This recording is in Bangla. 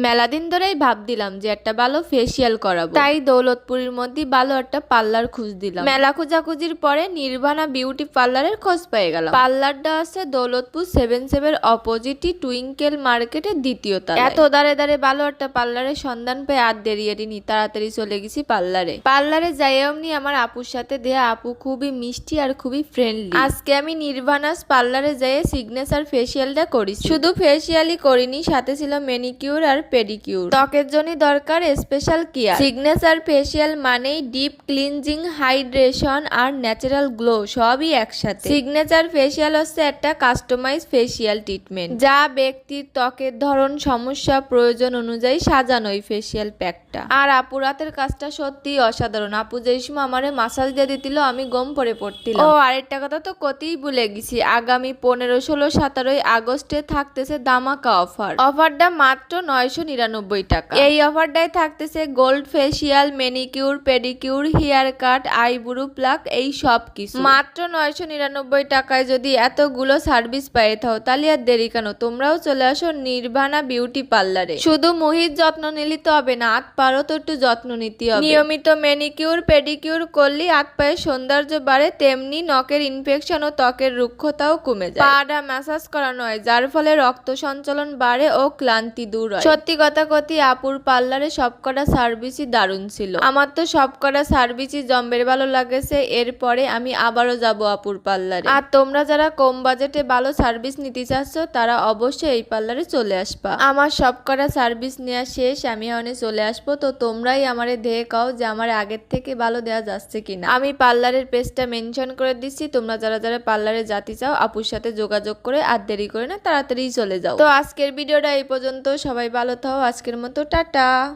মেলা দিন ধরেই ভাবছিলাম যে একটা ভালো ফেসিয়াল করাবো, তাই দৌলতপুরের মধ্যে ভালো একটা পার্লার খুঁজ দিলাম। মেলা খোঁজাখুঁজির পরে নির্বাণা বিউটি পার্লারের খোঁজ পেয়ে গেলাম। পার্লারটা আছে দৌলতপুর 77 অপোজিটই টুইঙ্কেল মার্কেটের দ্বিতীয় তলায়। এত দাঁড়ে দাঁড়ে ভালো একটা পার্লারের সন্ধান পেয়ে আর দেরিয়ে তাড়াতাড়ি চলে গেছি পার্লারে যাই অমনি আমার আপুর সাথে দেয়া। আপু খুবই মিষ্টি আর খুবই ফ্রেন্ডলি। আজকে আমি নির্বাণাস পার্লারে যেয়ে সিগনেচার ফেসিয়ালটা করেছি। শুধু ফেসিয়ালই করিনি, সাথে ছিল ম্যানিকিউর আর পেডিকিউর। ত্বকের জন্য দরকার স্পেশাল কেয়ার। সিগনেচার ফেসিয়াল মানেই ডিপ ক্লিনজিং, হাইড্রেশন আর ন্যাচারাল গ্লো সবই একসাথে। সিগনেচার ফেসিয়াল হচ্ছে একটা কাস্টমাইজ ফেসিয়াল ট্রিটমেন্ট, যা ব্যক্তির ত্বকের ধরন, সমস্যা, প্রয়োজন অনুযায়ী সাজানো এই ফেসিয়াল প্যাকটা। আর আপুর হাতের কাজটা সত্যি অসাধারণ। আপু যেই সময় আমারে মাসাজ দিয়ে দিছিল আমি গম পরে পড়তিলাম। ও আরেকটা কথা তো কতেই ভুলে গেছি, আগামী 15, 16, 17 আগস্টে থাকতেছে দামাকা অফারটা মাত্র 999 টাকা। এই অফারটাই থাকতেছে gold facial, manicure, pedicure, haircut, eyebrow pluck, এই সব কিছু মাত্র 999 টাকায়। যদি এতগুলো সার্ভিস পেয়ে থাও তাহলে আর দেরি কেন, তোমরাও চলে আসো নির্বাণা বিউটি পার্লারে। শুধু মুহির যত্ন নিলে তো হবে না, হাত পারো তো একটু যত্ন নিতে হবে। নিয়মিত ম্যানিকিউর, পেডিকিউর করলে হাত পায়ের সৌন্দর্য বাড়ে, তেমনি নখের ইনফেকশন ও ত্বকের রুক্ষতাও কমে যায়। পাটা ম্যাসাজ করানো হয়, যার ফলে রক্ত সঞ্চালন বাড়ে ও ক্লান্তি দূর হয়। সত্যি কথা কতি, আপুর পার্লারে সবকটা সার্ভিসই দারুণ ছিল। আমার তো সবকটা সার্ভিসই জম্বের ভালো লাগেছে। এরপরে আমি আবারও যাব আপুর পার্লারে। আর তোমরা যারা কম বাজেটে ভালো সার্ভিস নিতে চাচ্ছ তারা অবশ্যই এই পার্লারে চলে আসবা। আমার সবকটা সার্ভিস নেওয়া শেষ, আমি এখানে চলে আসবো। তো তোমরাই আমারে দেখে কাও যে আমার আগের থেকে ভালো দেওয়া যাচ্ছে কিনা। আমি পার্লারের পেজটা মেনশন করে দিচ্ছি, তোমরা যারা যারা পার্লারে যেতে চাও আপুর সাথে যোগাযোগ করে আর দেরি করে না তাড়াতাড়ি চলে যাও। তো আজকের ভিডিওটা এই পর্যন্ত, সবাই ভালো থাও। আজকের মতো টাটা।